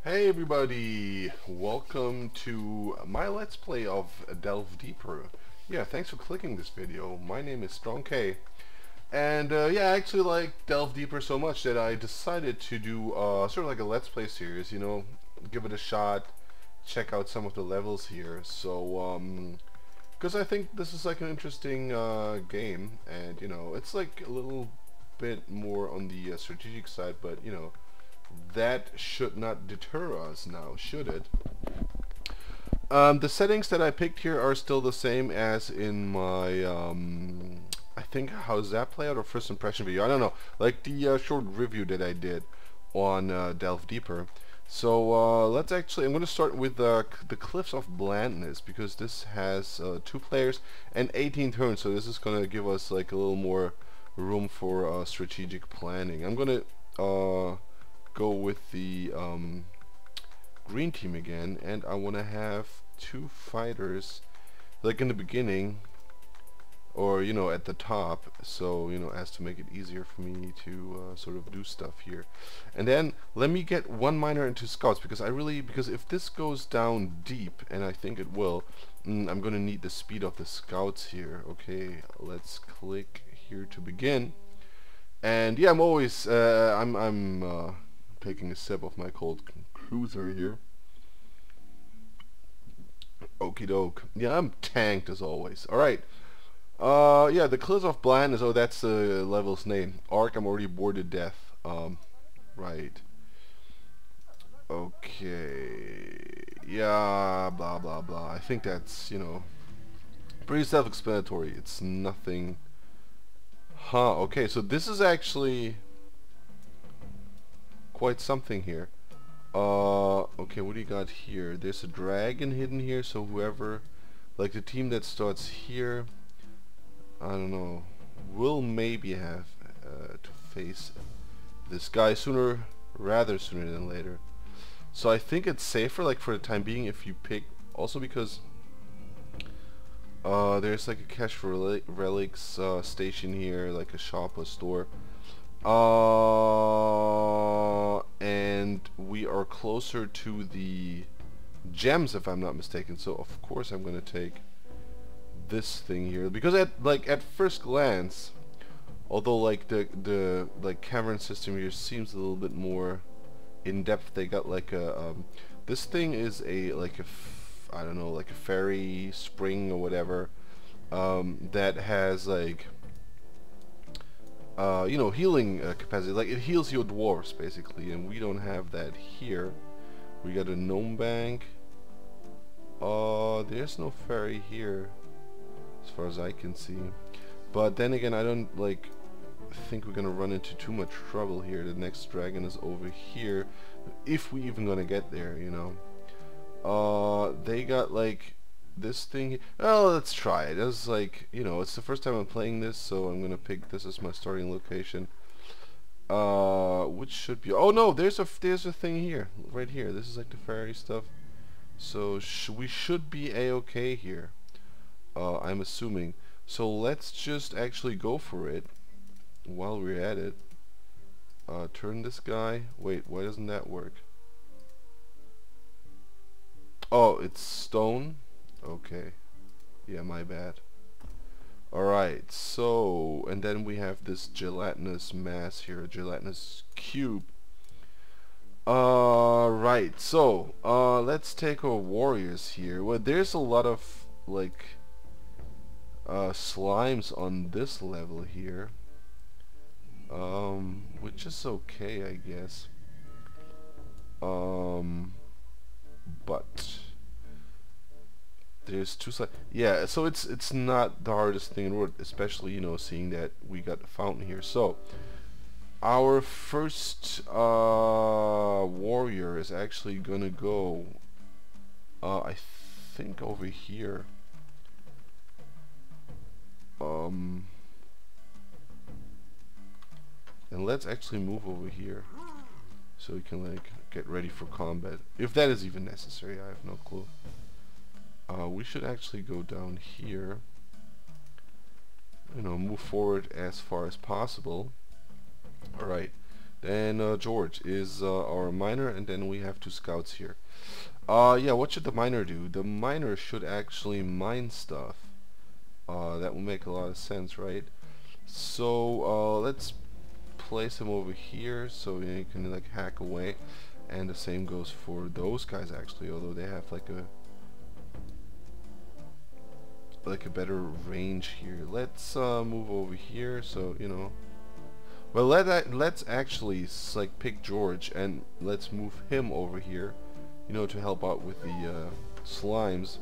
Hey everybody, welcome to my Let's Play of Delve Deeper. Yeah, thanks for clicking this video. My name is Strong K, and yeah, I actually like Delve Deeper so much that I decided to do sort of like a Let's Play series, you know, give it a shot, check out some of the levels here. So, because I think this is like an interesting game, and you know, it's like a little bit more on the strategic side, but you know, that should not deter us now, should it? The settings that I picked here are still the same as in my, I think, how's that play out, or first impression video? I don't know, like the short review that I did on Delve Deeper. So let's actually, I'm going to start with the Cliffs of Blandness, because this has 2 players and 18 turns, so this is going to give us like a little more room for strategic planning. I'm going to go with the green team again, and I want to have 2 fighters like in the beginning, or you know, at the top, so you know, as to make it easier for me to sort of do stuff here. And then let me get 1 miner into scouts, because because if this goes down deep, and I think it will, I'm gonna need the speed of the scouts here. Okay, let's click here to begin. And yeah, I'm always I'm taking a sip of my cold cruiser here. Okie doke. Yeah, I'm tanked as always. Alright. Yeah, the Cliffs of Blandness, oh, that's the level's name. Arc, I'm already bored to death. Right. Okay. Yeah, blah, blah, blah. I think that's, you know, pretty self-explanatory. It's nothing. Huh, okay, so this is actually quite something here. Okay, what do you got here? There's a dragon hidden here, so whoever, like the team that starts here, I don't know, will maybe have to face this guy rather sooner than later. So I think it's safer, like for the time being, if you pick, also because there's like a cache for relics station here, like a shop or store. And we are closer to the gems, if I'm not mistaken, so of course I'm gonna take this thing here, because at first glance, although like the like cavern system here seems a little bit more in depth, they got like a this thing is a like a I don't know, like a fairy spring or whatever, that has like you know, healing capacity. Like, it heals your dwarves basically, and we don't have that here. We got a gnome bank. There's no fairy here as far as I can see, but then again, I don't like think we're gonna run into too much trouble here. The next dragon is over here, if we even gonna get there, you know. They got like this thing. Oh, let's try it. It's like, you know, it's the first time I'm playing this, so I'm gonna pick this as my starting location. Which should be, oh no, there's a thing here, right here. This is like the fairy stuff, so we should be a-okay here, I'm assuming. So let's just actually go for it while we're at it. Turn this guy. Wait, why doesn't that work? Oh, it's stone. Okay, yeah, my bad. Alright, so, and then we have this gelatinous mass here, a gelatinous cube. Right, so, let's take our warriors here. Well, there's a lot of, like, slimes on this level here. Which is okay, I guess. But there's 2 sides. Yeah, so it's not the hardest thing in the world, especially, you know, seeing that we got a fountain here. So our first warrior is actually gonna go I think over here. And let's actually move over here so we can like get ready for combat, if that is even necessary. I have no clue. We should actually go down here, you know, move forward as far as possible. Alright, Then George is our miner, and then we have 2 scouts here. Yeah, what should the miner do? The miner should actually mine stuff. That will make a lot of sense, right? So let's place him over here so you can like hack away, and the same goes for those guys actually, although they have like a better range here. Let's move over here, so you know. Well, let's actually like pick George and let's move him over here, you know, to help out with the slimes.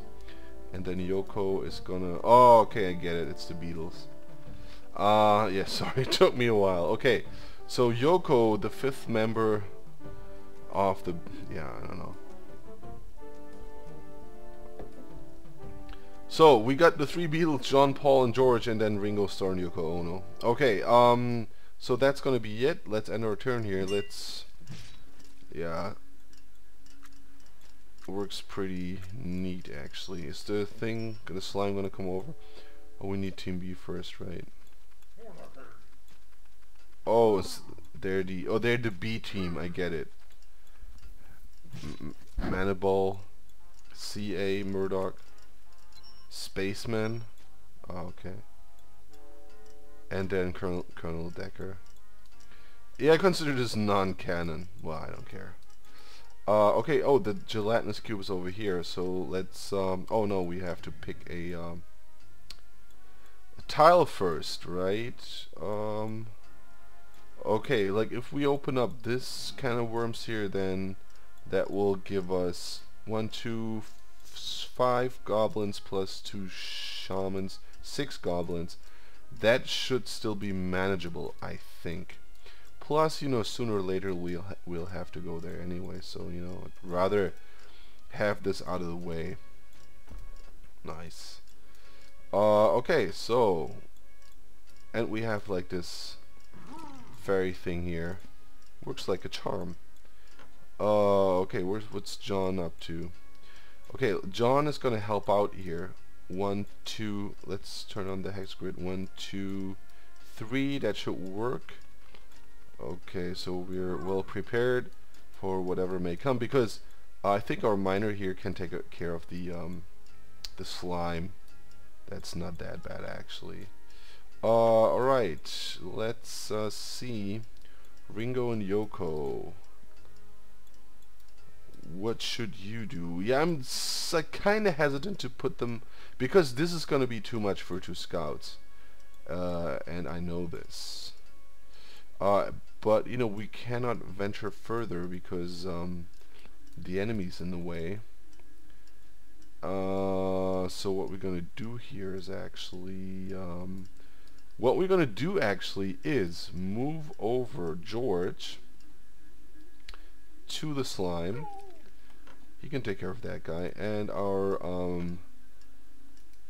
And then Yoko is gonna. Oh, okay, I get it. It's the beetles. Yeah, sorry, it took me a while. Okay, so Yoko, the 5th member of the. Yeah, I don't know. So we got the 3 Beatles, John, Paul, and George, and then Ringo Starr and Yoko Ono. Okay, so that's gonna be it. Let's end our turn here. Let's, yeah, works pretty neat actually. Is the thing, the slime gonna come over? Oh, we need Team B first, right? Oh, they're the B team. I get it. Manibal, CA, Murdoch. Spaceman, oh, okay, and then Colonel Decker. Yeah, I consider this non-canon. Well, I don't care. Okay. Oh, the gelatinous cube is over here. So let's. Oh no, we have to pick a tile first, right? Okay. Like if we open up this kind of worms here, then that will give us 1, 2, 5 goblins plus 2 shamans, 6 goblins. That should still be manageable, I think. Plus, you know, sooner or later we'll have to go there anyway. So you know, I'd rather have this out of the way. Nice. Okay, so, and we have like this fairy thing here. Works like a charm. Okay, what's John up to? Okay, John is going to help out here. 1, 2, let's turn on the hex grid. 1, 2, 3, that should work. Okay, so we're well prepared for whatever may come, because I think our miner here can take care of the slime. That's not that bad actually. Alright, let's see. Ringo and Yoko. What should you do? Yeah, I'm like, kind of hesitant to put them, because this is going to be too much for 2 scouts, and I know this. But you know, we cannot venture further because the enemy's in the way. So what we're going to do here is actually move over George to the slime. He can take care of that guy, and our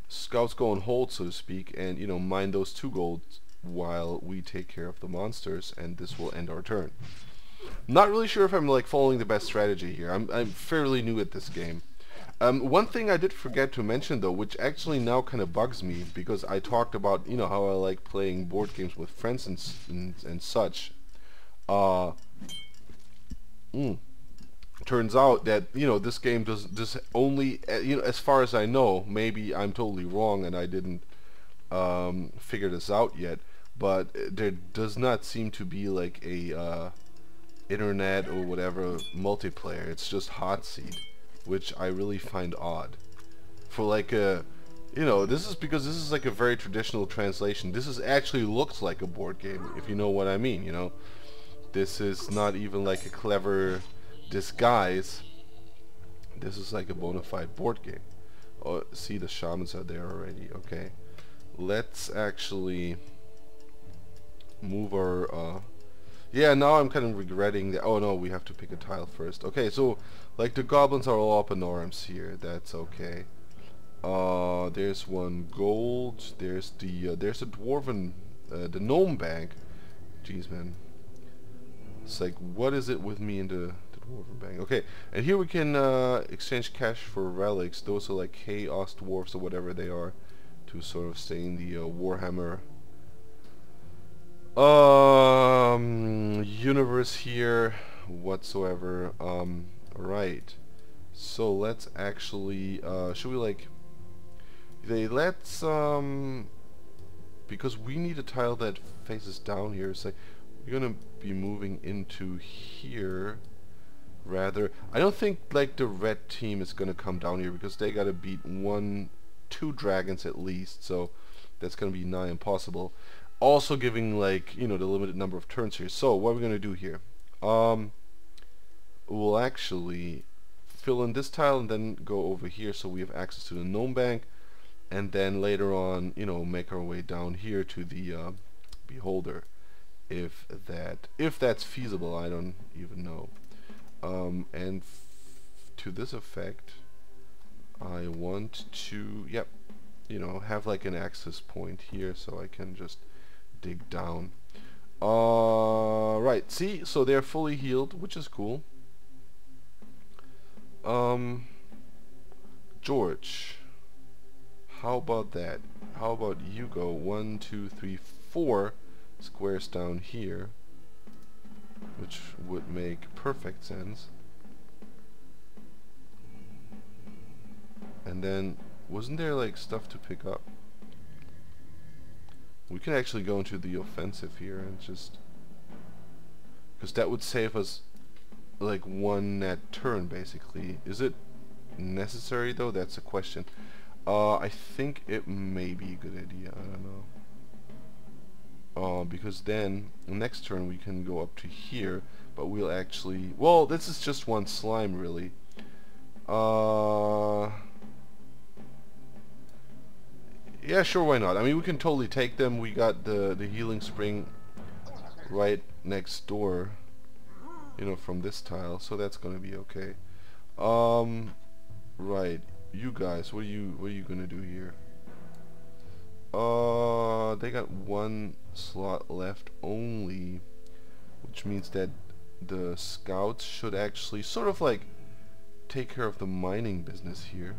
scouts go on hold, so to speak, and you know, mine those 2 golds while we take care of the monsters, and this will end our turn. Not really sure if I'm like following the best strategy here. I'm fairly new at this game. One thing I did forget to mention though, which actually now kind of bugs me, because I talked about, you know, how I like playing board games with friends and such. Turns out that, you know, this game does only, you know, as far as I know, maybe I'm totally wrong and I didn't figure this out yet, but there does not seem to be like a internet or whatever multiplayer. It's just hot seat, which I really find odd. For like a, you know, this is because this is like a very traditional translation. This is actually looks like a board game, if you know what I mean, you know. This is not even like a clever disguise. This is like a bona fide board game. Oh, see, the shamans are there already. Okay, let's actually move our yeah, now I'm kind of regretting that. Oh no, we have to pick a tile first. Okay, so like the goblins are all up in arms here. That's okay. There's 1 gold. There's a dwarven the gnome bank. Jeez, man. It's like, what is it with me in the dwarven bank? Okay, and here we can exchange cash for relics. Those are like chaos dwarfs or whatever they are, to sort of stay in the Warhammer Universe here whatsoever. Right. So let's actually should we like let's because we need a tile that faces down here. So we're gonna be moving into here rather. I don't think like the red team is gonna come down here because they gotta beat two dragons at least, so that's gonna be nigh impossible. Also giving like, you know, the limited number of turns here. So what we're gonna do here, we'll actually fill in this tile and then go over here so we have access to the gnome bank, and then later on, you know, make our way down here to the beholder, if that's feasible. I don't even know. And to this effect, I want to, yep, you know, have like an access point here so I can just dig down. Right, see, so they're fully healed, which is cool. George, how about that? How about you go 1, 2, 3, 4 squares down here, which would make perfect sense. And then, wasn't there like stuff to pick up? We can actually go into the offensive here and just, because that would save us like one net turn basically. Is it necessary though? That's a question. I think it may be a good idea. I don't know. Because then next turn we can go up to here, but we'll actually, well, this is just one slime really. Yeah, sure, why not? I mean, we can totally take them. We got the healing spring right next door, you know, from this tile, so that's gonna be okay. Right, you guys, what are you gonna do here? They got one slot left only, which means that the scouts should actually sort of like take care of the mining business here.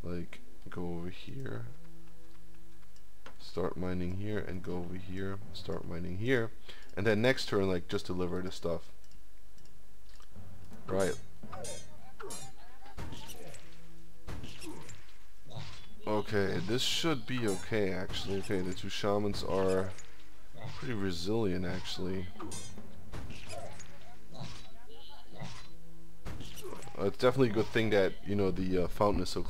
Like, go over here, start mining here, and go over here, start mining here, and then next turn like just deliver the stuff. Right. Okay, this should be okay actually. Okay, the two shamans are pretty resilient actually. It's definitely a good thing that, you know, the fountain is so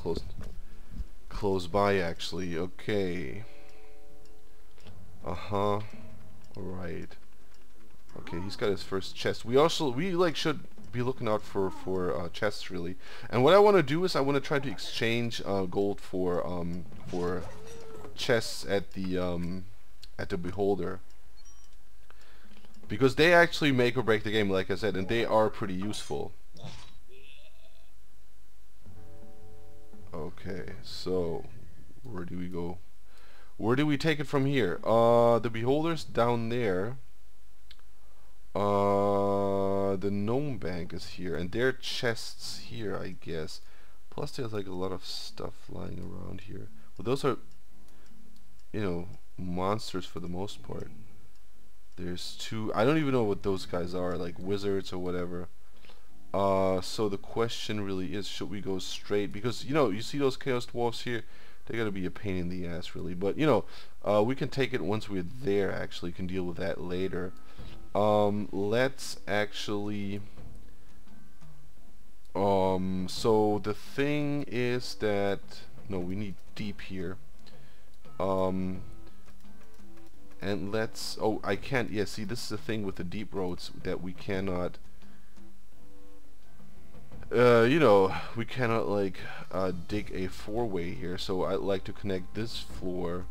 close by actually. Okay. Alright. Okay, he's got his first chest. We like should be looking out for chests really. And what I want to do is I want to try to exchange gold for chests at the beholder, because they actually make or break the game, like I said, and they are pretty useful. Okay, so where do we go? Where do we take it from here? The beholder's down there. The gnome bank is here, and their chests here, I guess. Plus there's like a lot of stuff lying around here. Well, those are, you know, monsters for the most part. There's two, I don't even know what those guys are, like wizards or whatever. So the question really is, should we go straight? Because, you know, you see those chaos dwarfs here, they're gonna be a pain in the ass really. But, you know, we can take it once we're there, actually, can deal with that later. Let's actually, so the thing is that, no, we need deep here. And let's, oh, I can't, yeah, see, this is the thing with the deep roads, that we cannot, you know, we cannot like dig a four-way here, so I'd like to connect this floor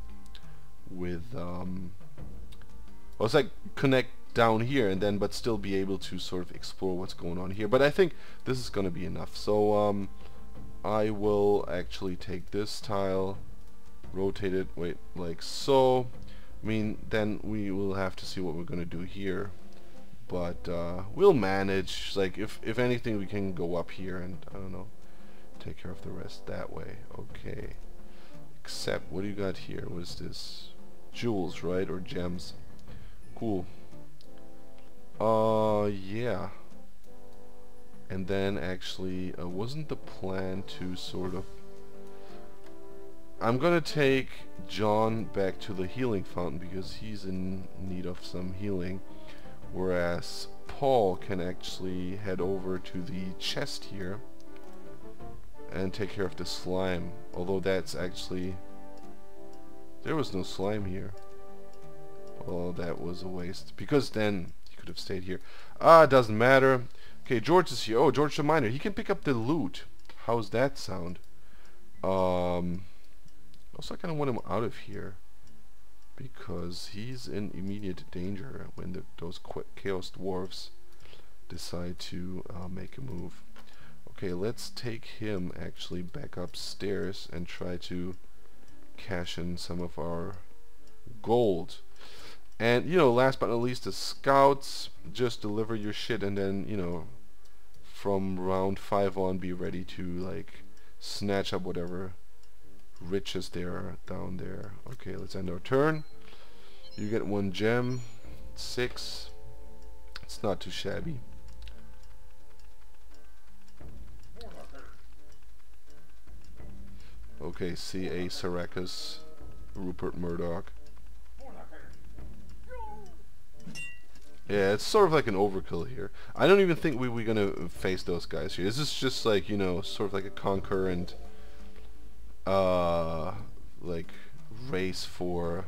with well, it's like connect down here and then but still be able to sort of explore what's going on here. But I think this is gonna be enough, so I will actually take this tile, rotate it, wait, like so. I mean, then we will have to see what we're gonna do here, but we'll manage. Like, if anything, we can go up here and, I don't know, take care of the rest that way. Okay. Except, what do you got here? What is this? jewels, right? Or gems. Cool. Yeah. And then actually, wasn't the plan to sort of... I'm gonna take John back to the healing fountain because he's in need of some healing. Whereas Paul can actually head over to the chest here and take care of the slime. Although that's actually... There was no slime here. Oh, that was a waste. Because then he could have stayed here. It doesn't matter. Okay, George is here. Oh, George the Miner. He can pick up the loot. How's that sound? Also, I kind of want him out of here. Because he's in immediate danger when those Chaos Dwarves decide to make a move. Okay, let's take him actually back upstairs and try to cash in some of our gold. And, you know, last but not least, the scouts. Just deliver your shit and then, you know, from round 5 on, be ready to, like, snatch up whatever riches there are down there. Okay, let's end our turn. You get 1 gem. 6. It's not too shabby. Okay, C.A. Sarakas, Rupert Murdoch. Yeah, it's sort of like an overkill here. I don't even think we're gonna face those guys here. This is just like, you know, sort of like a concurrent like race for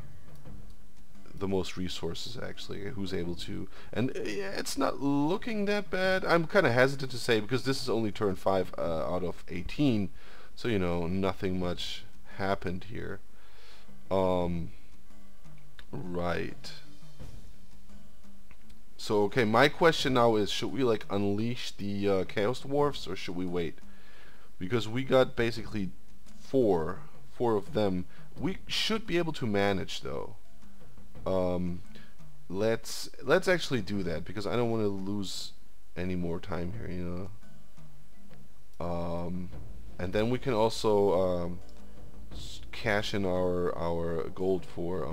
the most resources actually, who's able to, and yeah, it's not looking that bad. I'm kind of hesitant to say because this is only turn 5 out of 18, so you know, nothing much happened here. Right. So okay, my question now is, should we like unleash the Chaos Dwarfs or should we wait? Because we got basically four of them. We should be able to manage though. Let's actually do that because I don't want to lose any more time here, you know. And then we can also cash in our gold for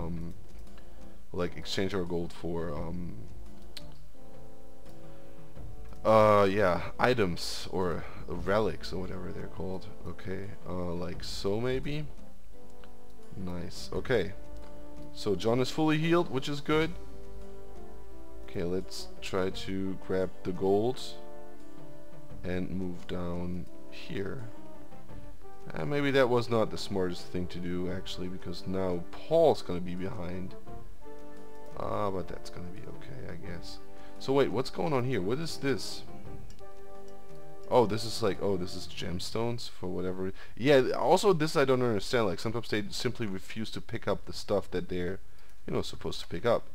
like exchange our gold for yeah, items or relics or whatever they're called. Okay, like so maybe. Nice. Okay, so John is fully healed, which is good. Okay, let's try to grab the gold and move down here. Maybe that was not the smartest thing to do actually, because now Paul's gonna be behind. But that's gonna be okay, I guess. So wait, what's going on here? What is this? Oh, this is like, oh, this is gemstones for whatever. Yeah, also this I don't understand. Like sometimes they simply refuse to pick up the stuff that they're, you know, supposed to pick up.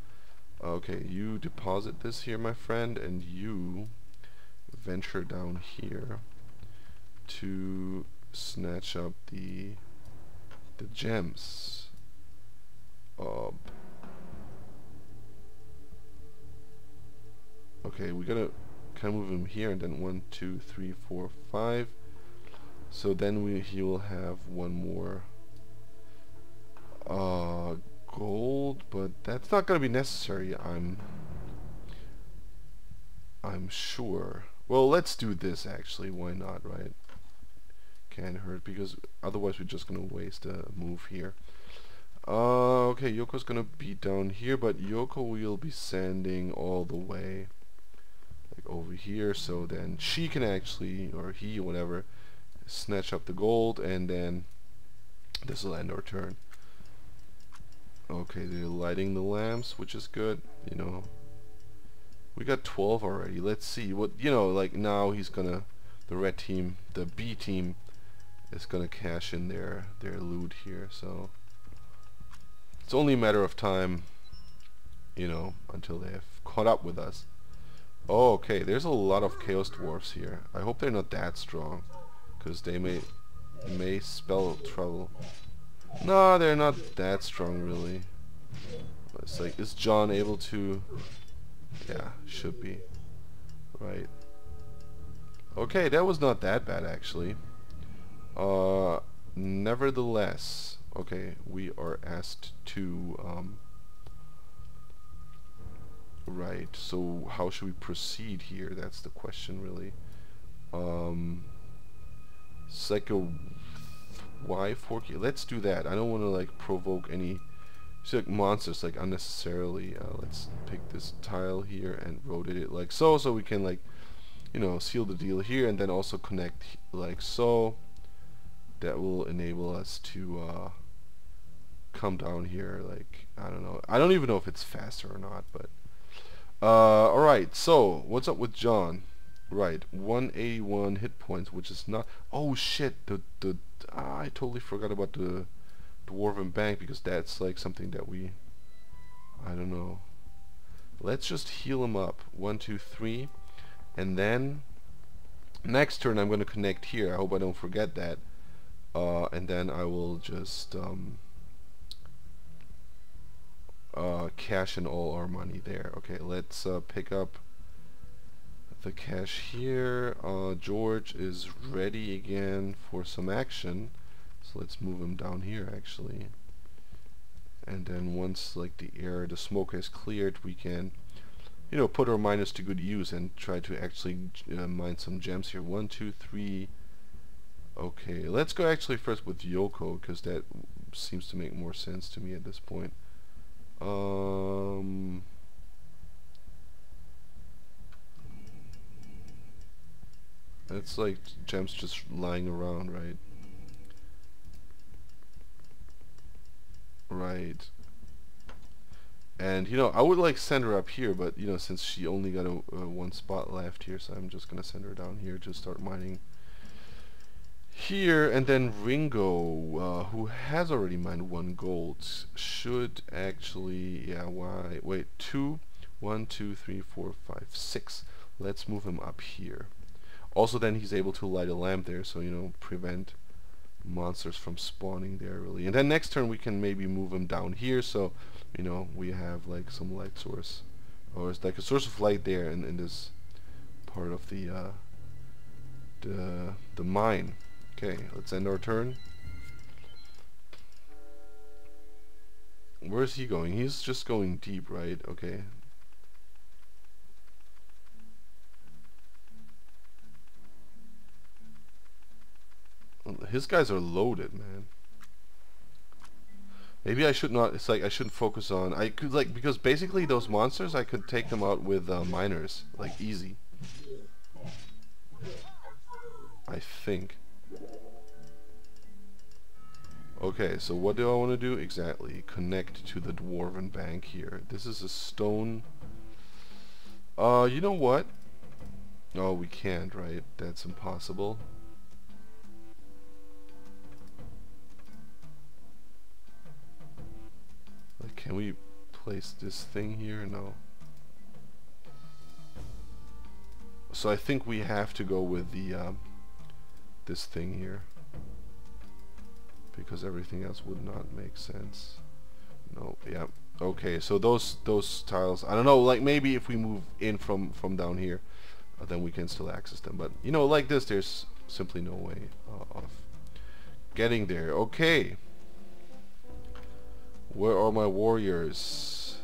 Okay, you deposit this here, my friend, and you venture down here to snatch up the gems. Okay, we gotta kind of move him here, and then 1, 2, 3, 4, 5. So then he will have one more gold, but that's not gonna be necessary. I'm sure. Well, let's do this actually. Why not, right? Can't hurt, because otherwise we're just gonna waste a move here. Okay, Yoko's gonna be down here, but Yoko will be sending all the way like over here, so then she can actually, or he, whatever, snatch up the gold, and then this will end our turn. Okay, they're lighting the lamps, which is good. You know, we got 12 already. Let's see what, you know, like now he's gonna, the red team, the B team is gonna cash in their loot here, so it's only a matter of time, you know, until they have caught up with us. Oh, okay, there's a lot of Chaos Dwarfs here. I hope they're not that strong, because they may spell trouble. No, they're not that strong, really. It's like, is John able to... Yeah, should be. Right. Okay, that was not that bad, actually. Nevertheless, Okay, we are asked to right, so how should we proceed here? That's the question, really. It's like a Y4 key. Let's do that. I don't want to like provoke any like monsters like unnecessarily. Let's pick this tile here and rotate it like so, so we can like, you know, seal the deal here, and then also connect like so. That will enable us to come down here. Like, I don't know. I don't even know if it's faster or not, but alright, so what's up with John? Right, 181 hit points, which is not. Oh shit! I totally forgot about the dwarven bank, because that's like something that we. I don't know. Let's just heal him up. 1, 2, 3, and then next turn I'm going to connect here. I hope I don't forget that. And then I will just cash in all our money there. Okay, let's pick up the cash here. George is ready again for some action, so let's move him down here actually. And then once like the smoke has cleared, we can, you know, put our miners to good use and try to actually mine some gems here. 1, 2, 3. Okay, let's go actually first with Yoko, because that seems to make more sense to me at this point. It's like gems just lying around, right? Right. And you know, I would like send her up here, but you know, since she only got a one spot left here, so I'm just gonna send her down here to start mining here. And then Ringo, who has already mined 1 gold, should actually, yeah, wait, 2, 1, 2, 3, 4, 5, 6. Let's move him up here. Also, then he's able to light a lamp there, so you know, prevent monsters from spawning there really. And then next turn we can maybe move him down here, so you know, we have like some light source, or it's like a source of light there in this part of the mine. Okay, let's end our turn. Where's he going? He's just going deep, right? Okay. His guys are loaded, man. Maybe I should not. It's like I shouldn't focus on. I could like, because basically those monsters I could take them out with miners, like easy. I think. Okay, so what do I want to do exactly? Connect to the dwarven bank here. This is a stone. You know what? Oh, we can't, right? That's impossible. Like, can we place this thing here? No. So I think we have to go with the this thing here, because everything else would not make sense. No, yeah. Okay, so those tiles, I don't know, like maybe if we move in from down here, then we can still access them. But you know, like this, there's simply no way of getting there. Okay. Where are my warriors?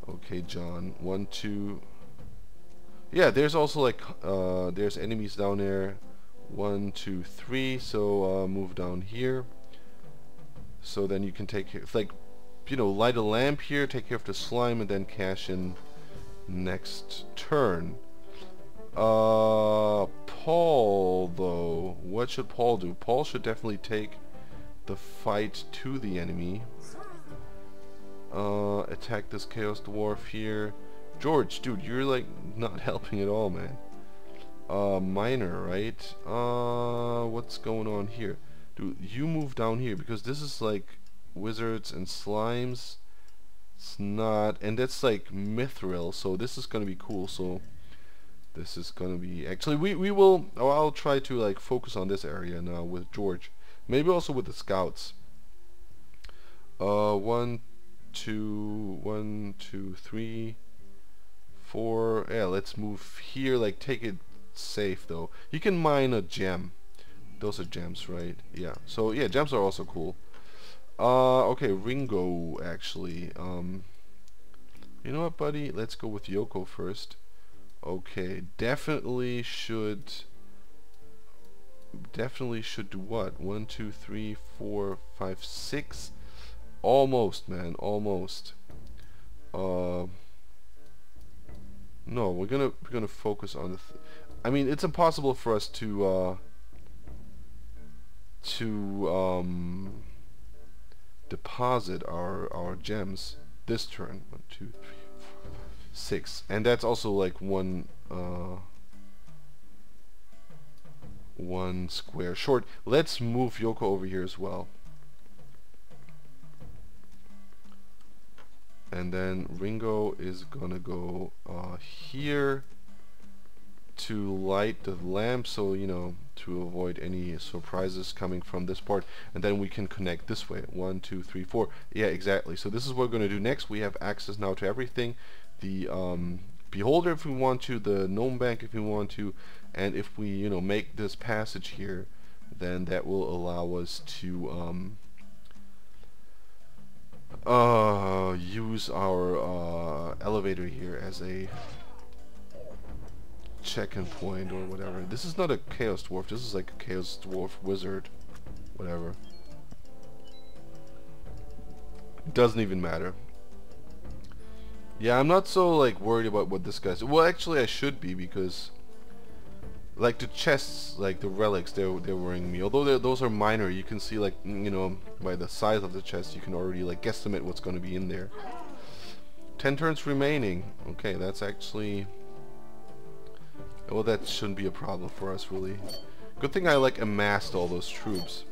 Okay, John. 1, 2. Yeah, there's also like there's enemies down there. 1, 2, 3. So move down here. So then you can take care, like, you know, light a lamp here, take care of the slime, and then cash in next turn. Paul though, what should Paul do? Paul should definitely take the fight to the enemy. Attack this chaos dwarf here. George, dude, you're like not helping at all, man. Miner, right? What's going on here? Dude, you move down here, because this is like wizards and slimes. It's not, and that's like mithril, so this is gonna be cool. So this is gonna be, actually we will, oh, I'll try to like focus on this area now with George. Maybe also with the scouts. 1, 2, 1, 2, 3, 4. Yeah, let's move here. Like, take it safe though. You can mine a gem. those are gems, right? Yeah. So yeah, gems are also cool. Okay, Ringo actually. You know what, buddy? Let's go with Yoko first. Okay, definitely should do what? 1, 2, 3, 4, 5, 6. Almost, man, almost. No, we're gonna focus on the. I mean, it's impossible for us to deposit our gems this turn. 1, 2, 3, 4, 5, 6, and that's also like one square short. Let's move Yoko over here as well. And then Ringo is gonna go here to light the lamp, so you know, to avoid any surprises coming from this part, and then we can connect this way. 1, 2, 3, 4. Yeah, exactly. So this is what we're gonna do next. We have access now to everything. The beholder if we want to, the gnome bank if we want to, and if we, you know, make this passage here, then that will allow us to use our elevator here as a check-in point or whatever. This is not a chaos dwarf, this is like a chaos dwarf wizard, whatever. It doesn't even matter. Yeah, I'm not so like worried about what this guy's. Well, actually I should be, because like the chests, like the relics, they're worrying me. Although those are minor, you can see, like, you know, by the size of the chest, you can already like guesstimate what's going to be in there. 10 turns remaining. Okay, that's actually, well, that shouldn't be a problem for us, really. Good thing I like amassed all those troops.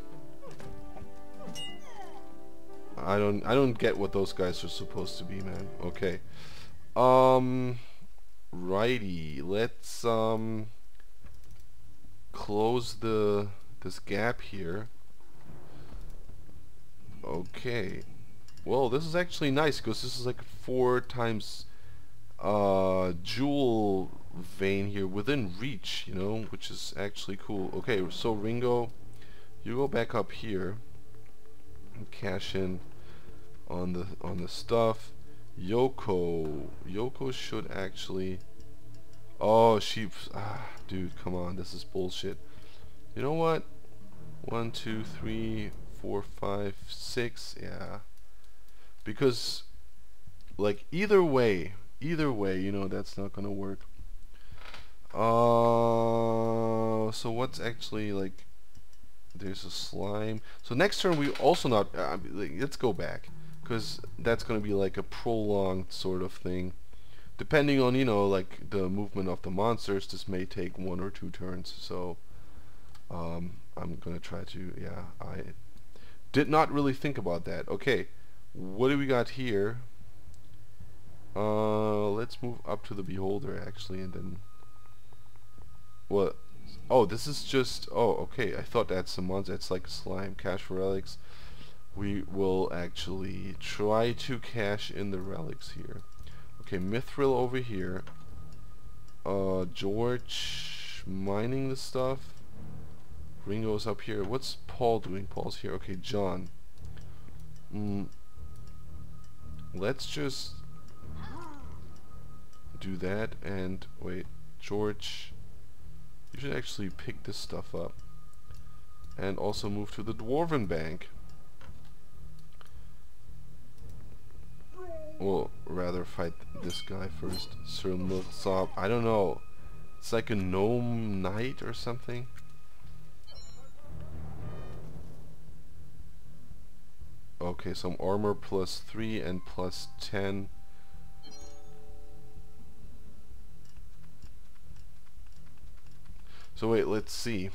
I don't get what those guys are supposed to be, man. Okay. Righty. Let's close this gap here. Okay. Well, this is actually nice, because this is like 4 times jewel vein here within reach, you know, which is actually cool. Okay, so Ringo, you go back up here and cash in on the stuff. Yoko should actually. Oh, dude, come on, this is bullshit. You know what? 1, 2, 3, 4, 5, 6. Yeah, because like either way, you know, that's not gonna work. So what's actually like? There's a slime. So next turn we also not. Let's go back, because that's gonna be like a prolonged sort of thing. Depending on, you know, like the movement of the monsters, this may take 1 or 2 turns. So I'm gonna try to. Yeah, I did not really think about that. Okay, what do we got here? Let's move up to the beholder actually, and then what? Oh, this is just. Oh, okay. I thought that's some monster. It's like slime. Cash for relics. We will actually try to cash in the relics here. Okay, Mithril over here. George mining the stuff. Ringo's up here. What's Paul doing? Paul's here. Okay, John. Let's just do that, and wait, George, you should actually pick this stuff up and also move to the dwarven bank. Well, rather fight this guy first. Sir Milksop. I don't know. It's like a gnome knight or something. Okay, some armor +3 and +10. So wait, let's see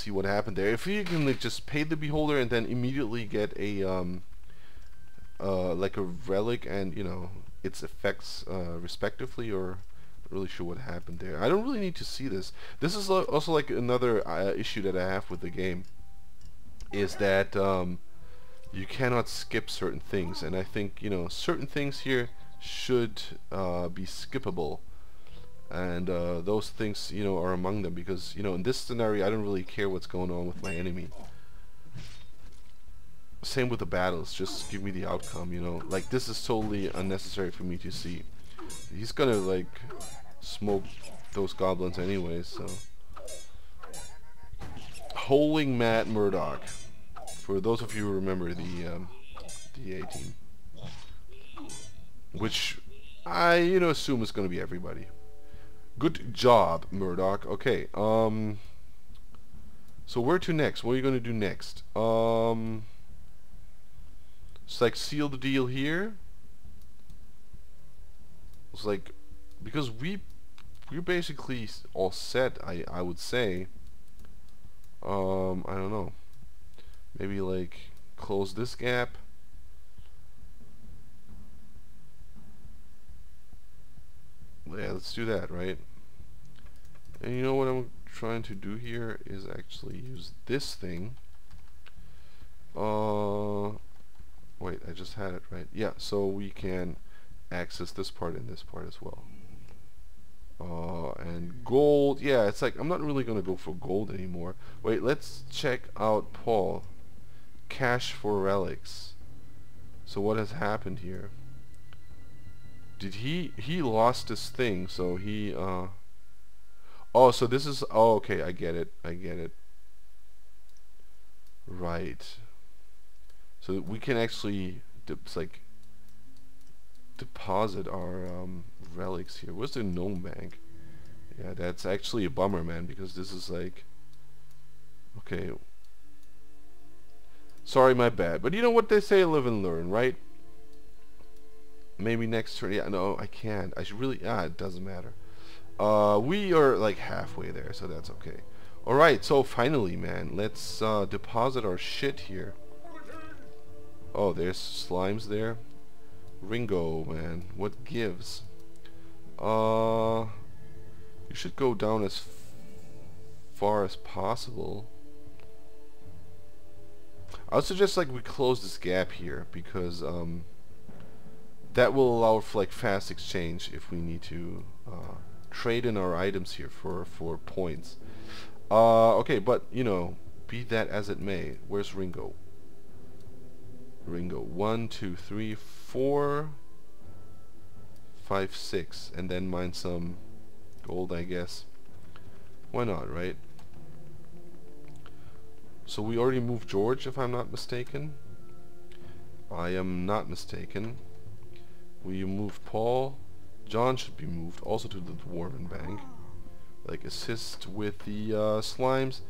what happened there. If you can like just pay the beholder and then immediately get a like a relic and, you know, its effects respectively, or not really sure what happened there. I don't really need to see this. This is also like another issue that I have with the game, is that you cannot skip certain things, and I think, you know, certain things here should be skippable. and those things, you know, are among them, because, you know, in this scenario I don't really care what's going on with my enemy. Same with the battles, just give me the outcome, you know. Like, this is totally unnecessary for me to see. He's gonna like smoke those goblins anyways, so. Holding Matt Murdoch, for those of you who remember the A team, which I, you know, assume is gonna be everybody. Good job, Murdoch. Okay, so where to next? What are you gonna do next? It's like seal the deal here. It's like, because we're basically all set, I would say. I don't know. Maybe like close this gap. Yeah, let's do that, right? And you know what I'm trying to do here is actually use this thing. Wait, I just had it, right? Yeah, so we can access this part and this part as well. And gold, yeah, it's like I'm not really gonna go for gold anymore. Wait, let's check out Paul. Cash for relics. So what has happened here? Did he lost this thing, so he oh, so this is, oh, okay, I get it. Right. So we can actually it's like deposit our relics here. Where's the gnome bank? Yeah, that's actually a bummer, man, because this is like, okay, sorry, my bad, but you know what they say, live and learn, right? Maybe next turn. Yeah, no, I can't. I should really, it doesn't matter. We are like halfway there, so that's okay. Alright, so finally, man, let's deposit our shit here. Oh, there's slimes there. Ringo, man, what gives? You should go down as far as possible. I would suggest like we close this gap here, because that will allow for like fast exchange if we need to trade in our items here for points. Okay, but you know, be that as it may, where's Ringo? Ringo, 1, 2, 3, 4, 5, 6, and then mine some gold, I guess. Why not, right? So we already moved George, if I'm not mistaken. I am not mistaken. We moved Paul. John should be moved also to the dwarven bank. Like, assist with the slimes.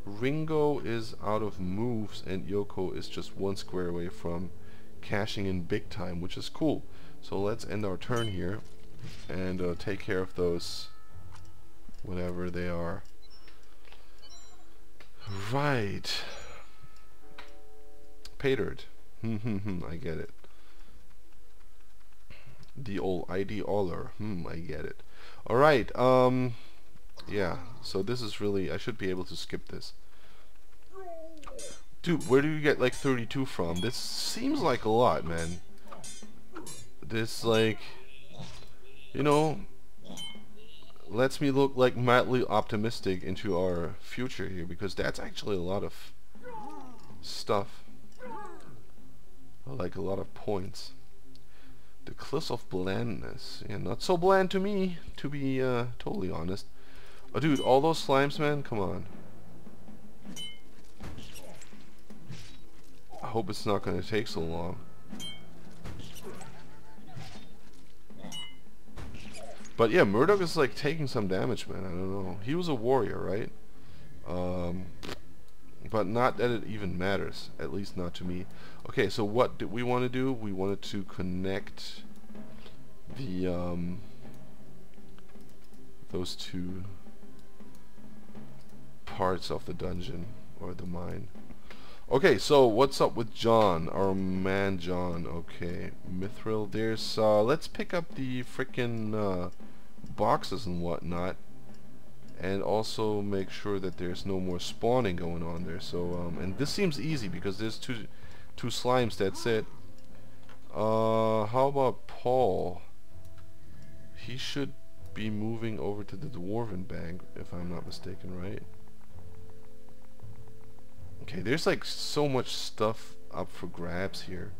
Ringo is out of moves, and Yoko is just 1 square away from cashing in big time, which is cool. So let's end our turn here and take care of those, whatever they are. Right. Patered. I get it. The old ID Aller. I get it. Alright, yeah, so this is really, I should be able to skip this. Dude, where do you get like 32 from? This seems like a lot, man. This, like, you know, lets me look like mildly optimistic into our future here, because that's actually a lot of stuff. Like a lot of points. The Cliffs of Blandness. Yeah, not so bland to me, to be totally honest. Oh, dude, all those slimes, man, come on. I hope it's not going to take so long. But yeah, Murdoch is like taking some damage, man. I don't know. He was a warrior, right? But not that it even matters. At least not to me. Okay, so what did we want to do? We wanted to connect the those two parts of the dungeon or the mine. Okay, so what's up with John, our man John? Okay, Mithril. There's let's pick up the frickin' boxes and whatnot, and also make sure that there's no more spawning going on there. So and this seems easy because there's two slimes. That's it. How about Paul? He should be moving over to the Dwarven Bank, if I'm not mistaken, right? Okay, there's like so much stuff up for grabs here.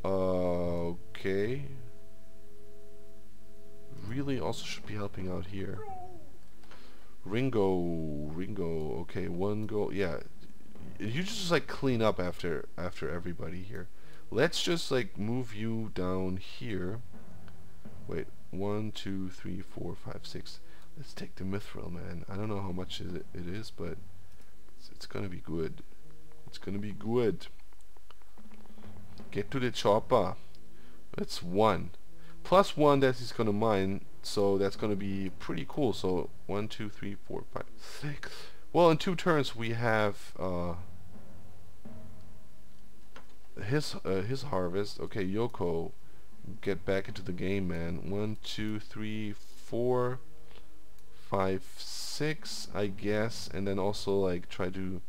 Okay. Really also should be helping out here. Ringo, okay, one goal, yeah. You just like clean up after everybody here. Let's just like move you down here. Wait, 1, 2, 3, 4, 5, 6. Let's take the mithril, man. I don't know how much it is, but it's gonna be good. It's gonna be good. Get to the chopper. That's 1. Plus 1 that he's gonna mine, so that's gonna be pretty cool. So 1, 2, 3, 4, 5, 6. Well, in 2 turns we have his harvest. Okay, Yoko, get back into the game, man. 1, 2, 3, 4, 5, 6, I guess, and then also like try to.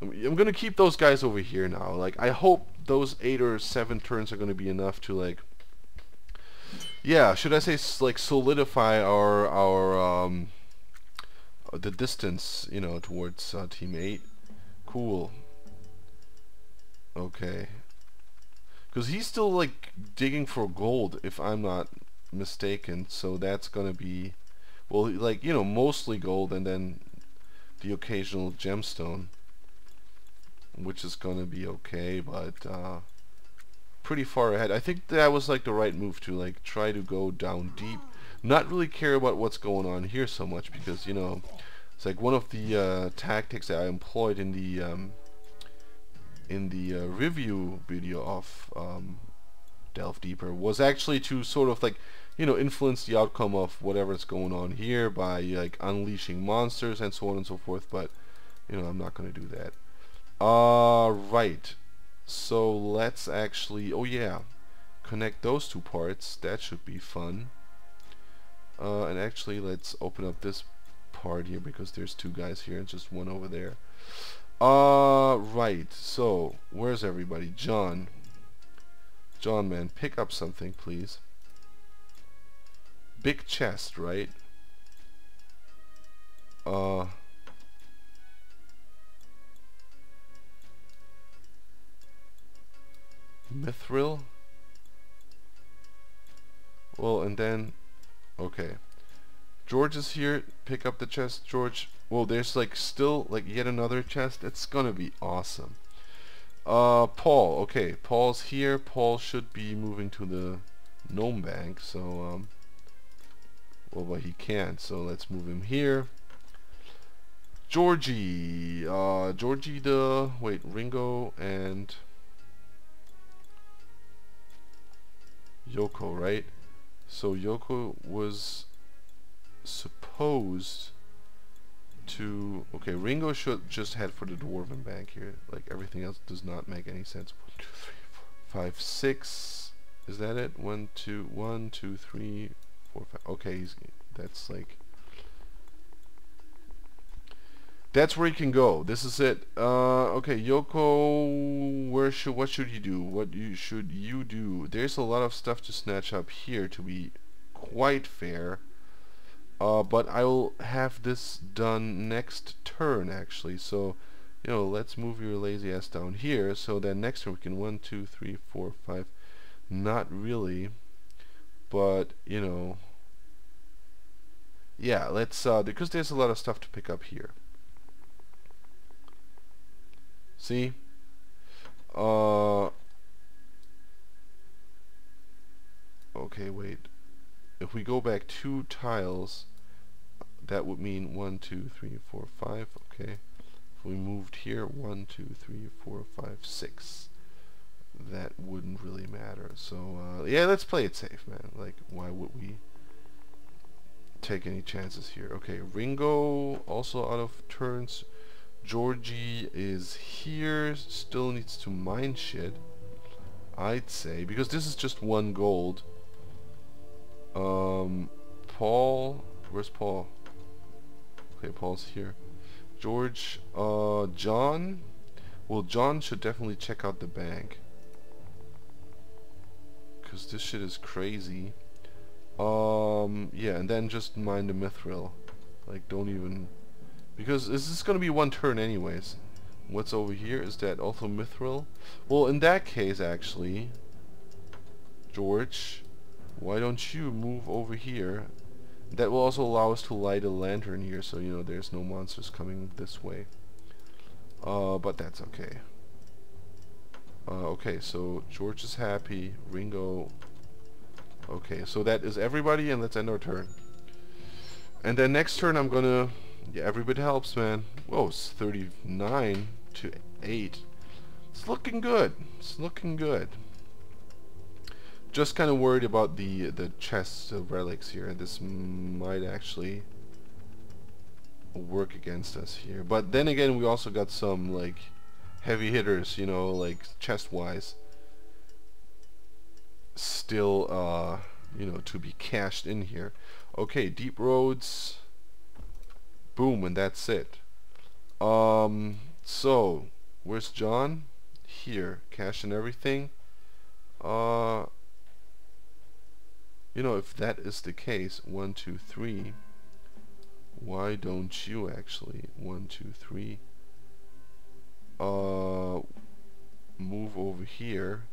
I'm gonna keep those guys over here now. Like, I hope those 8 or 7 turns are gonna be enough to like, yeah, should I say like solidify our the distance, you know, towards team 8. Cool. Okay. Because he's still like digging for gold, if I'm not mistaken. So that's gonna be, well, like, you know, mostly gold and then the occasional gemstone, which is gonna be okay, but pretty far ahead. I think that was like the right move to like try to go down deep, not really care about what's going on here so much, because, you know, it's like one of the tactics that I employed in the review video of Delve Deeper was actually to sort of like, you know, influence the outcome of whatever's going on here by like unleashing monsters and so on and so forth, but, you know, I'm not going to do that. Right. So let's actually, oh yeah, connect those 2 parts. That should be fun. And actually let's open up this part here, because there's 2 guys here and just 1 over there. Right. So where's everybody? John, man, pick up something, please. Big chest, right? Mithril. Well, and then, okay, George is here. Pick up the chest, George. Well, there's like still like yet another chest. It's gonna be awesome. Paul. Okay, Paul's here. Paul should be moving to the gnome bank. So well, but he can't. So let's move him here. Georgie. Georgie the wait, Ringo and Yoko, right? So Yoko was supposed to, okay, Ringo should just head for the Dwarven Bank here. Like, everything else does not make any sense. 1, 2, 3, 4, 5, 6. Is that it? 1, 2, 3, 4, 5. Okay, that's like, that's where he can go. This is it. Okay, Yoko, what should you do? What should you do? There's a lot of stuff to snatch up here, to be quite fair. But I will have this done next turn, actually. So, you know, let's move your lazy ass down here. So then next turn we can 1, 2, 3, 4, 5. Not really, but, you know, yeah. Let's because there's a lot of stuff to pick up here. See? Okay, wait. If we go back 2 tiles, that would mean 1, 2, 3, 4, 5. Okay. If we moved here, 1, 2, 3, 4, 5, 6. That wouldn't really matter. So, yeah, let's play it safe, man. Like, why would we take any chances here? Okay, Ringo also out of turns. Georgie is here, still needs to mine shit, I'd say, because this is just 1 gold. Paul, where's Paul? Okay, Paul's here. George, John. Well, John should definitely check out the bank, because this shit is crazy. Yeah, and then just mine the mithril. Like, don't even... Because this is gonna be one turn anyways. What's over here? Is that also mithril? Well, in that case, actually, George, why don't you move over here? That will also allow us to light a lantern here, so you know there's no monsters coming this way. But that's okay. Okay, so George is happy. Ringo. Okay, so that is everybody, and let's end our turn. And then next turn I'm gonna... Yeah, every bit helps, man. Whoa, it's 39 to 8. It's looking good. It's looking good. Just kind of worried about the chests of relics here. This might actually work against us here. But then again, we also got some like heavy hitters, you know, like chest-wise, still, you know, to be cashed in here. Okay, deep roads. Boom, and that's it. So where's John? Here, cash and everything. You know, if that is the case, 1, 2, 3. Why don't you actually 1, 2, 3? Move over here,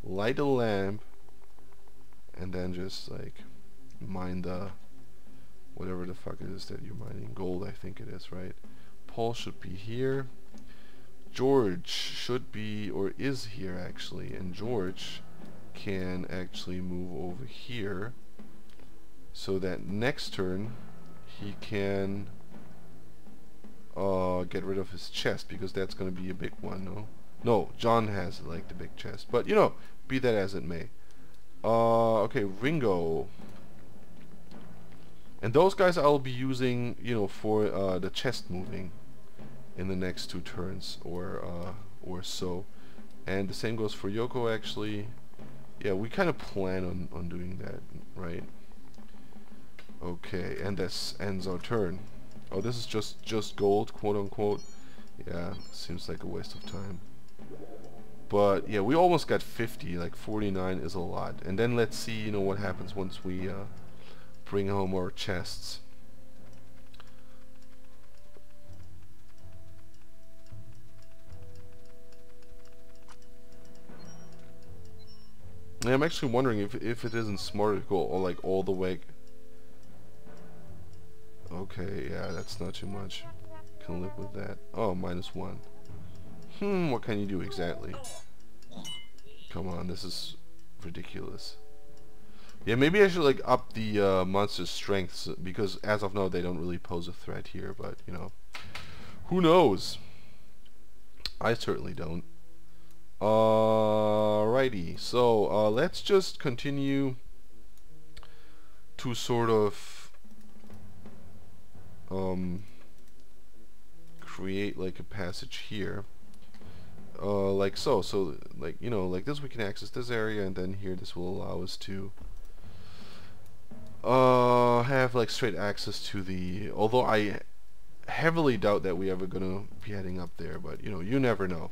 light a lamp, and then just like mine the whatever the fuck it is that you're mining. Gold, I think it is, right? Paul should be here. George should be, or is here actually, and George can actually move over here so that next turn he can get rid of his chest, because that's going to be a big one. No, John has like the big chest, but you know, be that as it may. Okay, Ringo. And those guys I'll be using, you know, for the chest moving in the next 2 turns or so. And the same goes for Yoko actually. Yeah, we kind of plan on doing that, right? Okay, and this ends our turn. Oh, this is just gold, quote unquote. Yeah, seems like a waste of time. But yeah, we almost got 50. Like 49 is a lot. And then let's see, you know, what happens once we bring home our chests. And I'm actually wondering if it isn't smarter to go all the way. Okay, yeah, that's not too much. Can live with that. Oh, -1. What can you do exactly? Come on, this is ridiculous. Yeah, maybe I should like up the monster's strengths, because as of now they don't really pose a threat here, but you know, who knows? I certainly don't. Alrighty, so let's just continue to sort of create like a passage here, like so like, you know, like this, we can access this area, and then here this will allow us to have like straight access to the, although I heavily doubt that we ever gonna be heading up there, but you know, you never know.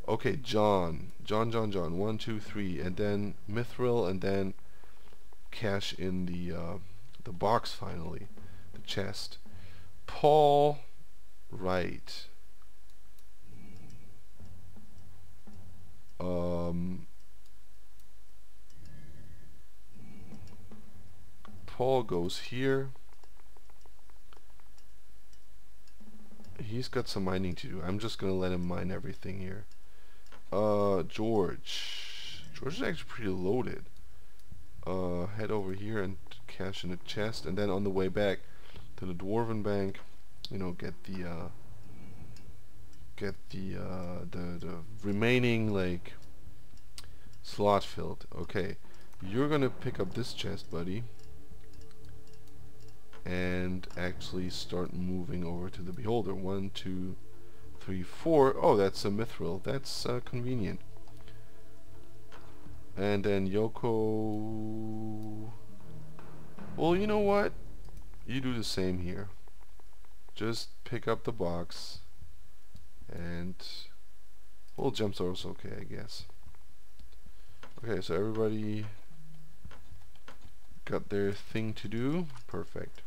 Okay, John, 1, 2, 3, and then mithril, and then cash in the box finally, the chest. Paul, right. Paul goes here. He's got some mining to do. I'm just gonna let him mine everything here. George is actually pretty loaded. Head over here and cash in a chest, and then on the way back to the Dwarven Bank, you know, get the remaining like slot filled. Okay, you're gonna pick up this chest, buddy, and actually start moving over to the beholder. 1, 2, 3, 4. Oh, that's a mithril. That's convenient. And then Yoko, well, you know what, you do the same here. Just pick up the box, and well, jumps are also okay, I guess. Okay, so everybody got their thing to do. Perfect.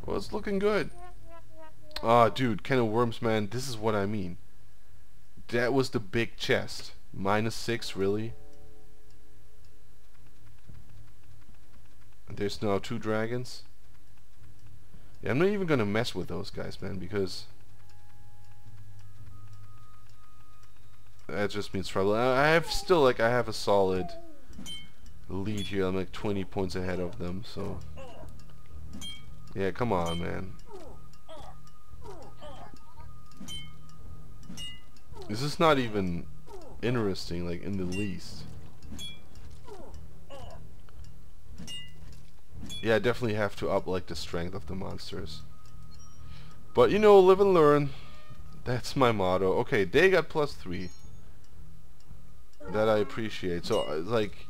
Well, it's looking good. Ah, dude, can of worms, man. This is what I mean. That was the big chest. -6, really? There's now 2 dragons. Yeah, I'm not even gonna mess with those guys, man, because that just means trouble. I have still, like, I have a solid lead here. I'm like 20 points ahead of them, so yeah, come on, man. This is not even interesting, like, in the least. Yeah, I definitely have to up, like, the strength of the monsters. But, you know, live and learn. That's my motto. Okay, they got +3. That I appreciate. So, like,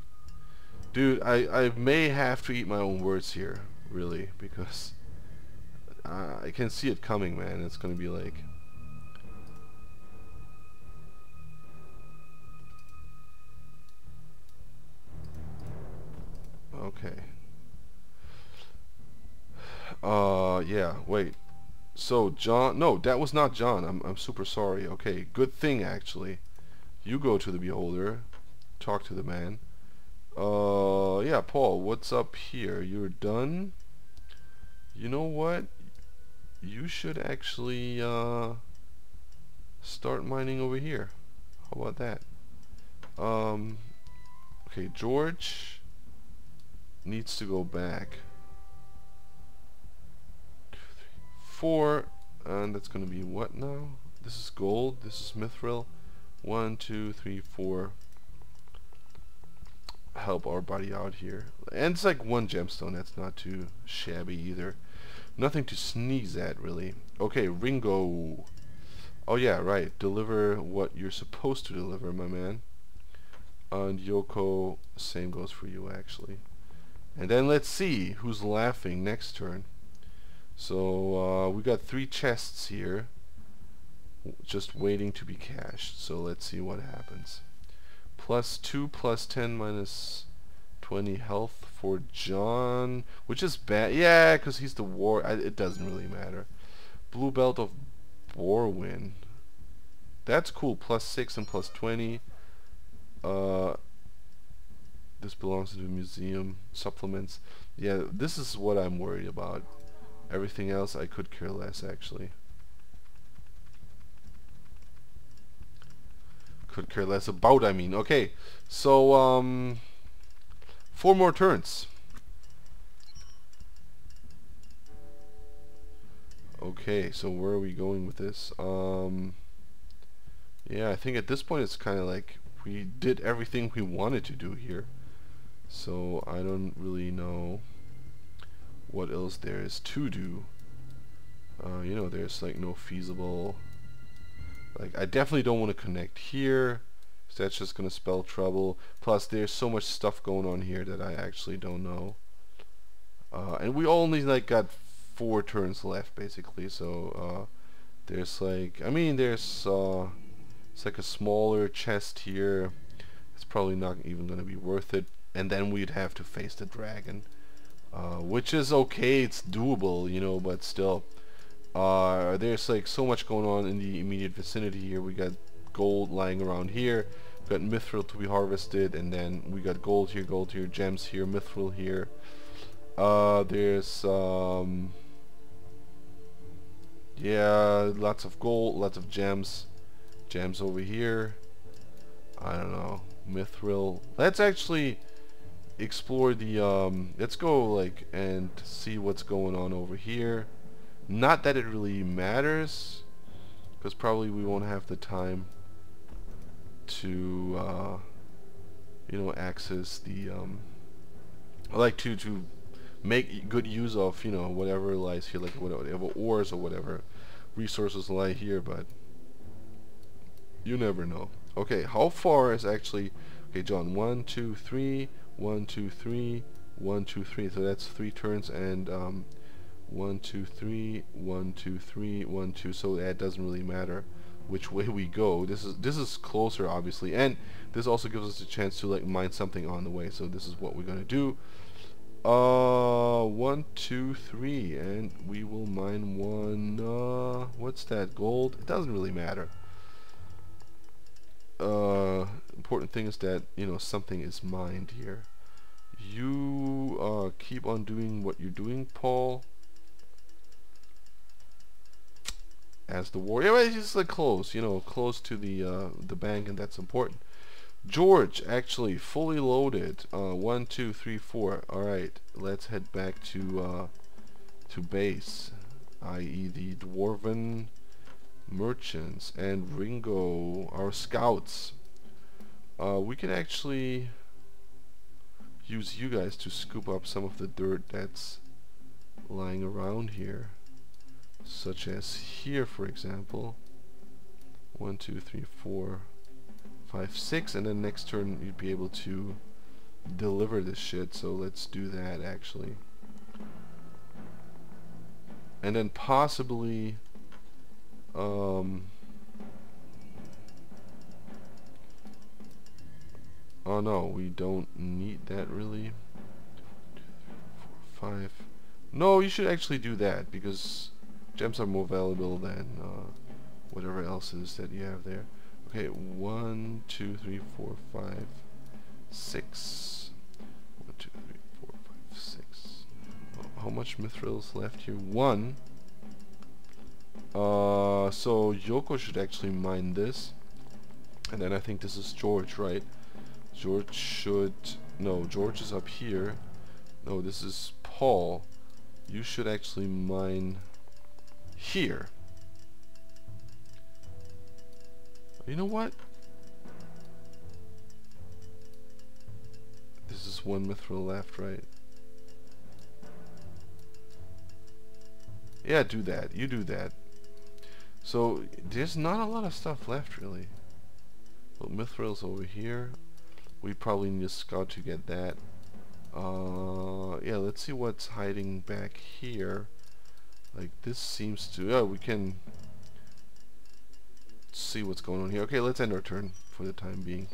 dude, I may have to eat my own words here, really, because I can see it coming, man. It's gonna be like... Okay. Yeah, wait. So, John... No, that was not John. I'm super sorry. Okay, good thing, actually. You go to the beholder. Talk to the man. Yeah, Paul, what's up here? You're done? You know what? You should actually, start mining over here. How about that? Okay, George needs to go back. 2, 3, 4, and that's gonna be what now? This is gold, this is mithril. 1, 2, 3, 4. Help our buddy out here. And it's like 1 gemstone, that's not too shabby either. Nothing to sneeze at, really. Okay, Ringo. Oh yeah, right. Deliver what you're supposed to deliver, my man. And Yoko, same goes for you, actually. And then let's see who's laughing next turn. So we got 3 chests here, just waiting to be cashed. So let's see what happens. +2, +10, -20 health for John, which is bad. Yeah, because he's the war. It doesn't really matter. Blue belt of Borwin. That's cool. +6 and +20. This belongs to the museum. Supplements. Yeah, this is what I'm worried about. Everything else I could care less, actually. Could care less about, I mean. Okay, so 4 more turns. Okay, so where are we going with this? Yeah, I think at this point it's kind of like we did everything we wanted to do here. So I don't really know what else there is to do. You know, there's like no feasible... Like, I definitely don't want to connect here, so that's just going to spell trouble. Plus, there's so much stuff going on here that I actually don't know. And we only, like, got 4 turns left, basically, so, there's, like, I mean, there's, it's like a smaller chest here. It's probably not even going to be worth it. And then we'd have to face the dragon, which is okay, it's doable, you know, but still. There's like so much going on in the immediate vicinity here. We got gold lying around here, we got mithril to be harvested, and then we got gold here, gems here, mithril here. There's yeah, lots of gold, lots of gems over here. I don't know, mithril. Let's actually explore the let's go like and see what's going on over here. Not that it really matters, because probably we won't have the time to you know, access the I like to make good use of, you know, whatever lies here, like whatever ores or whatever resources lie here, but you never know. Okay, how far is actually... Okay, John, 1, 2, 3, 1, 2, 3, 1, 2, 3. So that's 3 turns, and 1, 2, 3, 1, 2, 3, 1, 2. So that doesn't really matter. which way we go. This is closer, obviously, and this also gives us a chance to like mine something on the way. So this is what we're gonna do. 1, 2, 3, and we will mine one. What's that? Gold? It doesn't really matter. Important thing is that, you know, something is mined here. You keep on doing what you're doing, Paul. As the warrior, yeah, it's just like close, you know, close to the bank, and that's important. George, actually fully loaded. 1, 2, 3, 4. All right, let's head back to base, i.e. the dwarven merchants, and Ringo, our scouts. We can actually use you guys to scoop up some of the dirt that's lying around here, such as here, for example. 1, 2, 3, 4, 5, 6, and then next turn you'd be able to deliver this shit. So let's do that actually, and then possibly oh no, we don't need that really. 2, 3, 4, 5. No, you should actually do that because gems are more valuable than whatever else is that you have there. Okay, 1, 2, 3, 4, 5, 6. 1, 2, 3, 4, 5, 6. How much mithril is left here? 1. So Yoko should actually mine this, and then I think this is George, right? George should... no, George is up here. No, this is Paul. You should actually mine here. You know what? This is 1 mithril left, right? Yeah, do that. You do that. So there's not a lot of stuff left, really. Well, mithril's over here. We probably need a scout to get that. Yeah, let's see what's hiding back here. Like this seems to... yeah, we can see what's going on here. Okay, let's end our turn for the time being.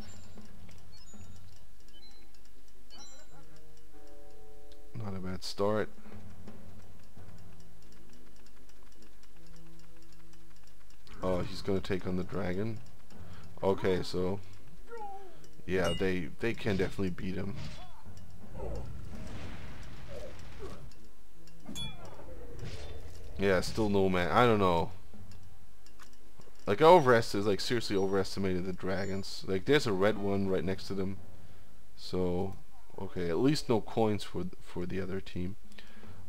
Not a bad start. Oh, he's gonna take on the dragon. Okay, so yeah, they can definitely beat him. Yeah, still no man. I don't know. Like like seriously overestimated the dragons. Like there's a red one right next to them. So okay, at least no coins for the other team.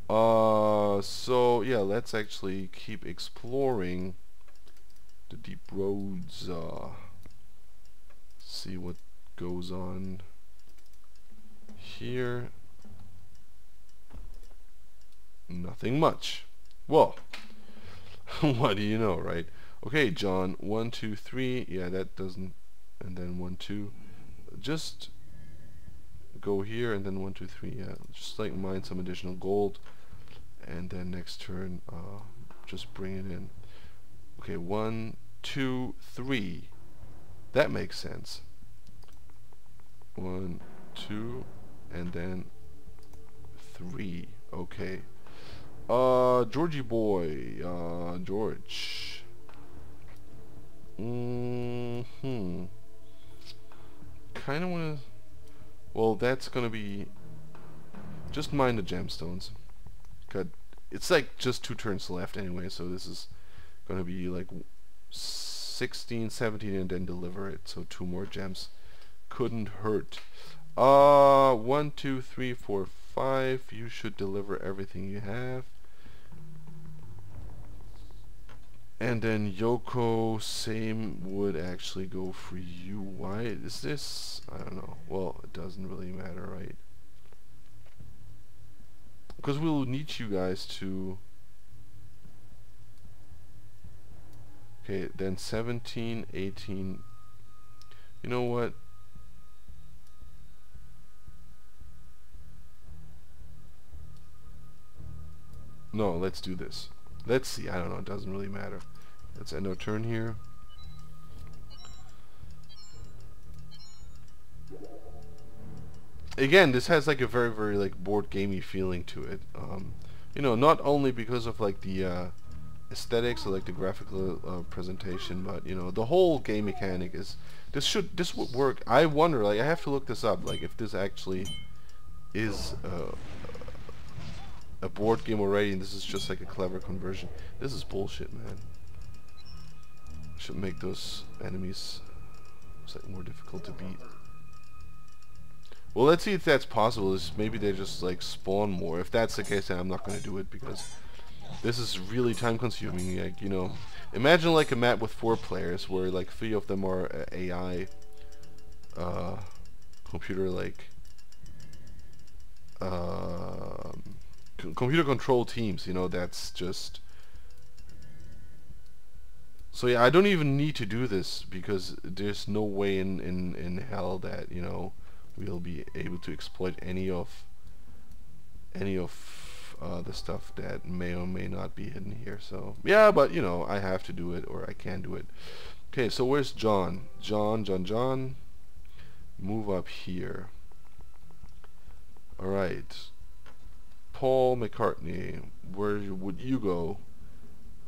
So yeah, let's actually keep exploring the deep roads. See what goes on here. Nothing much. Well, what do you know, right? Okay, John, 1, 2, 3. Yeah, that doesn't. And then 1, 2. Just go here and then 1, 2, 3. Yeah, just like mine some additional gold, and then next turn, just bring it in. Okay, 1, 2, 3. That makes sense. 1, 2, and then 3. Okay. Georgie boy, George. Kind of wanna. Well, that's gonna be. Just mine the gemstones. Cause it's like just 2 turns left anyway, so this is gonna be like 16, 17, and then deliver it. So 2 more gems couldn't hurt. 1, 2, 3, 4, 5. You should deliver everything you have. And then Yoko, same would actually go for you. Why is this? I don't know. Well, it doesn't really matter, right? Because we'll need you guys to... Okay, then 17, 18. You know what? No, let's do this. Let's see. I don't know. It doesn't really matter. Let's end our turn here. again, this has like a very, very like board gamey feeling to it. You know, not only because of like the aesthetics or like the graphical presentation, but you know, the whole game mechanic is this would work. I wonder, like, I have to look this up, like if this actually is a board game already, and this is just like a clever conversion. This is bullshit, man. Should make those enemies like more difficult to beat. Well, let's see if that's possible. Maybe they just like spawn more. If that's the case, then I'm not going to do it, because this is really time consuming. Like, you know, imagine like a map with 4 players where like 3 of them are AI computer like computer control teams, you know. That's just, so yeah, I don't even need to do this, because there's no way in hell that, you know, we'll be able to exploit any of the stuff that may or may not be hidden here. So yeah, but you know, I have to do it, or I can do it. Okay, so where's John? John. Move up here. Alright. Paul McCartney, where would you go?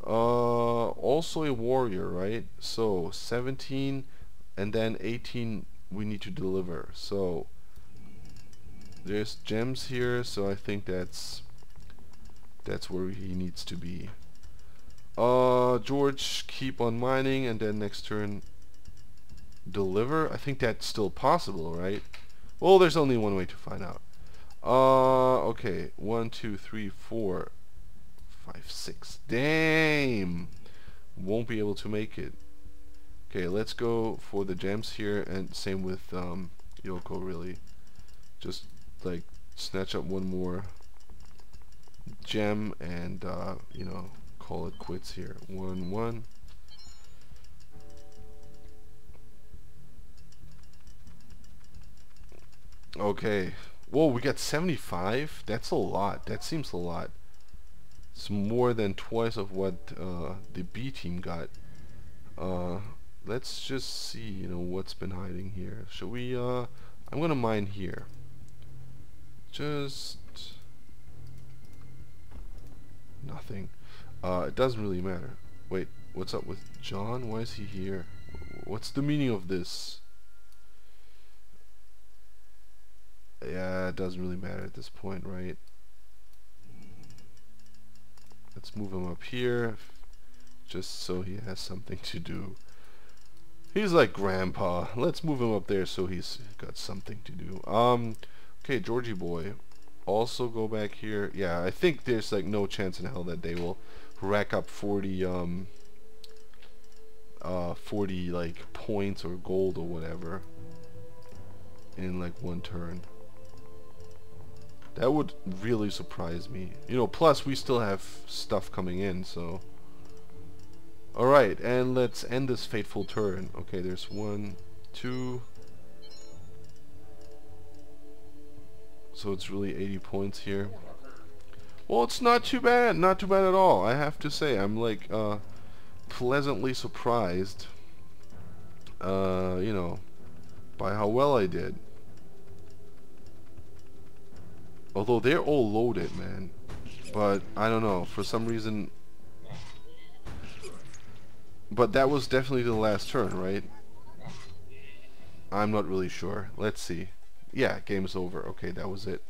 Also a warrior, right? So 17 and then 18 we need to deliver. So there's gems here, so I think that's where he needs to be. George, keep on mining, and then next turn deliver. I think that's still possible, right? Well, there's only one way to find out. Okay, 1 2 3 4 5 6. Damn, won't be able to make it. Okay, let's go for the gems here, and same with Yoko, really. Just like snatch up one more gem and you know, call it quits here. 1 1. Okay. Whoa, we got 75? That's a lot. That seems a lot. It's more than twice of what the B team got. Let's just see, you know, what's been hiding here. Shall we, I'm gonna mine here. Just nothing. It doesn't really matter. Wait, what's up with John? Why is he here? What's the meaning of this? Yeah, it doesn't really matter at this point, right? Let's move him up here, just so he has something to do. He's like grandpa. Let's move him up there so he's got something to do. Okay, Georgie boy, also go back here. Yeah, I think there's like no chance in hell that they will rack up 40 like points or gold or whatever in like one turn. That would really surprise me. You know, plus we still have stuff coming in, so. Alright, and let's end this fateful turn. Okay, there's 1 2. So it's really 80 points here. Well, it's not too bad. Not too bad at all, I have to say. I'm like pleasantly surprised, you know, by how well I did. Although they're all loaded, man. But I don't know, for some reason. But that was definitely the last turn, right? I'm not really sure. Let's see. Yeah, game's over. Okay, that was it.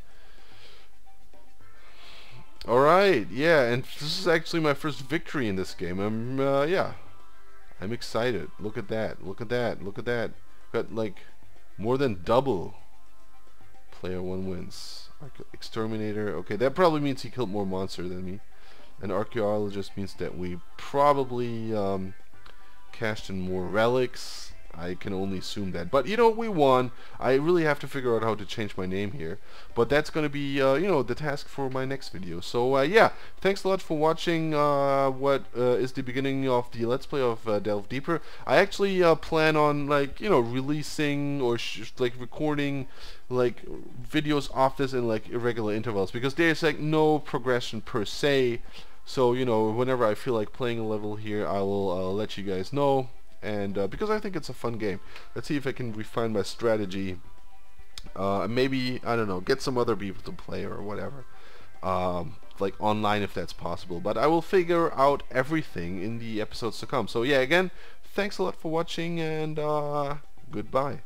Alright, yeah, and this is actually my first victory in this game. Yeah. I'm excited. Look at that. Look at that. Look at that. Got like more than double. Player 1 wins. Exterminator. Okay, that probably means he killed more monsters than me. An archaeologist means that we probably cashed in more relics. I can only assume that. But, you know, we won. I really have to figure out how to change my name here. But that's going to be, you know, the task for my next video. So, yeah, thanks a lot for watching what is the beginning of the Let's Play of Delve Deeper. I actually plan on, like, you know, releasing or like recording like videos off this in like irregular intervals, because there's like no progression per se. So, you know, whenever I feel like playing a level here, I will let you guys know. And because I think it's a fun game. Let's see if I can refine my strategy maybe, I don't know, get some other people to play or whatever. Like online if that's possible. But I will figure out everything in the episodes to come. So yeah, again, thanks a lot for watching, and goodbye.